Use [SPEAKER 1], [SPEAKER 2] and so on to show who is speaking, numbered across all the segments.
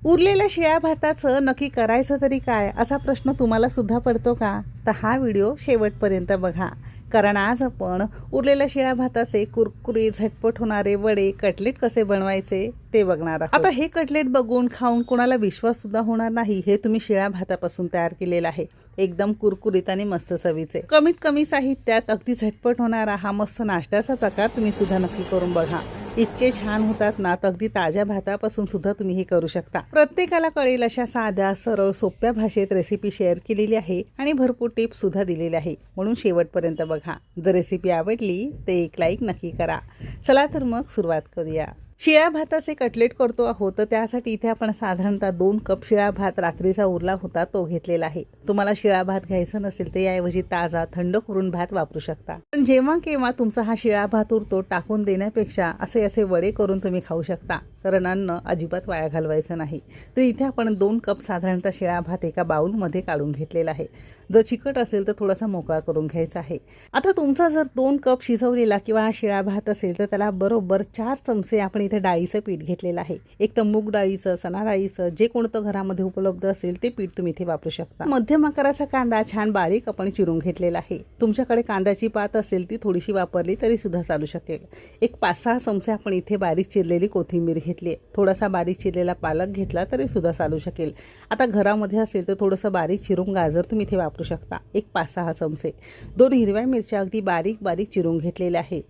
[SPEAKER 1] उरलेल्या शिळ्या भाताचं नक्की करायचं तरी काय असा प्रश्न तुम्हाला सुद्धा पडतो का? तर हा व्हिडिओ शेवटपर्यंत बघा, कारण आज आपण उरलेल्या शिळ्या भाताचे कुरकुरीत झटपट होणारे वडे कटलेट कसे बनवायचे ते बघणार आहोत। आता हे कटलेट बघून खाऊन कोणाला विश्वास सुद्धा होणार नाही, हे तुम्ही शिळ्या भातापासून तयार केलेलं आहे। एकदम कुरकुरीत आणि मस्त चवीचे, कमीत कमी साहित्यात अगदी झटपट होणारा हा मस्त नाश्त्याचा प्रकार तुम्ही सुद्धा नक्की करून बघा। इतके छान होतात ना, तर अगदी ताज्या भातापासून सुद्धा तुम्ही हे करू शकता। प्रत्येकाला कळेल अशा साध्या सरळ सोप्या भाषेत रेसिपी शेअर केलेली आहे आणि भरपूर टिप्स सुद्धा दिलेली आहे, म्हणून शेवटपर्यंत बघा। जर रेसिपी आवडली तर एक लाईक नक्की करा। चला तर मग सुरुवात करूया। शिळ्या भाताचे कटलेट करतो आहोत, तर त्यासाठी इथे आपण साधारणतः 2 कप शिळा भात रात्रीचा उरला होता तो घेतलेला आहे। तुम्हाला शिळा भात घ्यायचा नसेल तर याऐवजी ताजा थंड करून भात वापरू शकता। पण जेव्हा केव्हा तुमचा हा शिळा भात उरतो टाकून देण्यापेक्षा असे वडे करून तुम्ही खाऊ शकता, कारण अन्न अजिबात वाया घालवायचं नाही। तर इथे आपण 2 कप साधारणतः शिळा भात एका बाउलमध्ये काढून घेतलेला आहे। जर चिकट असेल तर थोडासा मोकळा करून घ्यायचा आहे। आता तुमचा जर 2 कप शिजवलेला किंवा हा शिळा भात असेल तर त्याला बरोबर 4 चमचे आपण इथे डाळीचं पीठ घेतलेलं आहे। एक तर मूग डाळीचं, चणा डाळीचं, जे कोणतं घरामध्ये उपलब्ध असेल ते पीठ तुम्ही इथे वापरू शकता। मध्यम आकाराचा कांदा छान बारीक आपण चिरून घेतलेला आहे। तुमच्याकडे कांद्याची पात असेल ती थोडीशी वापरली तरी सुद्धा चालू शकेल। एक 5-6 चमचे आपण इथे बारीक चिरलेली कोथिंबीर घेतली, थोडासा बारीक चिरलेला पालक घेतला तरी सुद्धा चालू शकेल। आता घरामध्ये असेल तर थोडंसं बारीक चिरून गाजर तुम्ही इथे वापरू शकता, एक 5-6 चमचे। 2 हिरव्या मिरच्या अगदी बारीक बारीक चिरून घेतलेल्या आहे।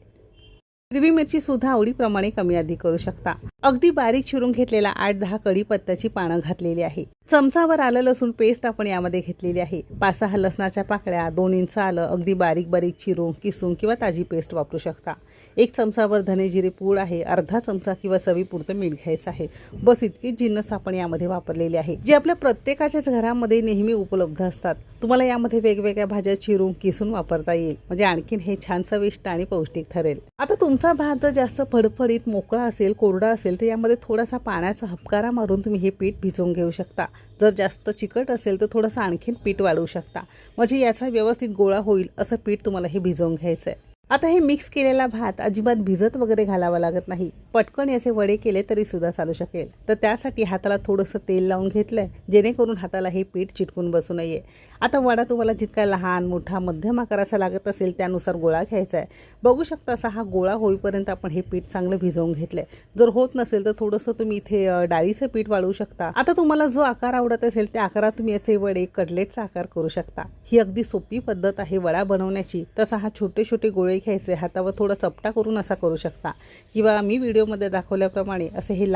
[SPEAKER 1] हिरवी मिरची सुद्धा आवडीप्रमाणे कमी अधिक करू शकता। अगदी बारीक चिरून घेतलेला 8-10 कढीपत्त्याची पानं घातलेली आहे। चमचावर आलं लसूण पेस्ट आपण यामध्ये घेतलेली आहे। 5-6 लसणाच्या पाकळ्या, 2 इंच आलं अगदी बारीक बारीक चिरून किसून किंवा ताजी पेस्ट वापरू शकता। 1 चमचावर धने जिरे पूड आहे, अर्धा चमचा किंवा चवीपुरतं मीठ घ्यायचं आहे। बस इतकीच जिन्नस आपण यामध्ये वापरलेले आहे, जे आपल्या प्रत्येकाच्याच घरामध्ये नेहमी उपलब्ध असतात। तुम्हाला यामध्ये वेगवेगळ्या भाज्या चिरून किसून वापरता येईल, म्हणजे आणखीन हे छान चविष्ट आणि पौष्टिक ठरेल। आता तुमचा भात जर जास्त फडफडीत मोकळा असेल, कोरडा असेल तर यामध्ये थोडासा पाण्याचा हबकारा मारून तुम्ही हे पीठ भिजवून घेऊ शकता। जर जास्त चिकट असेल तर थोडंसं आणखीन पीठ वाढवू शकता, म्हणजे याचा व्यवस्थित गोळा होईल असं पीठ तुम्हाला हे भिजवून घ्यायचं आहे। आता हे मिक्स केलेला भात अजिबात भिजत वगैरे घालावा लागत नाही, पटकन याचे वडे केले तरी सुद्धा चालू शकेल। तर त्यासाठी हाताला थोडंसं तेल लावून घेतलंय, जेणेकरून हाताला हे पीठ चिटकून बसू नये। आता वडा तुम्हाला जितका लहान मोठा मध्यम आकाराचा लागत असेल त्यानुसार गोळा घ्यायचा आहे। बघू शकता असा हा गोळा होईपर्यंत आपण हे पीठ चांगलं भिजवून घेतलंय। जर होत नसेल तर थोडंसं तुम्ही इथे डाळीचं पीठ वाढवू शकता। आता तुम्हाला जो आकार आवडत असेल त्या आकारात तुम्ही असे वडे कटलेटचा आकार करू शकता। ही अगदी सोपी पद्धत आहे वडा बनवण्याची। तसा हा छोटे छोटे गोळे घ्यायचे, हातावर थोडा चपटा करून असा करू शकता, किंवा मी व्हिडिओमध्ये दाखवल्याप्रमाणे असे हे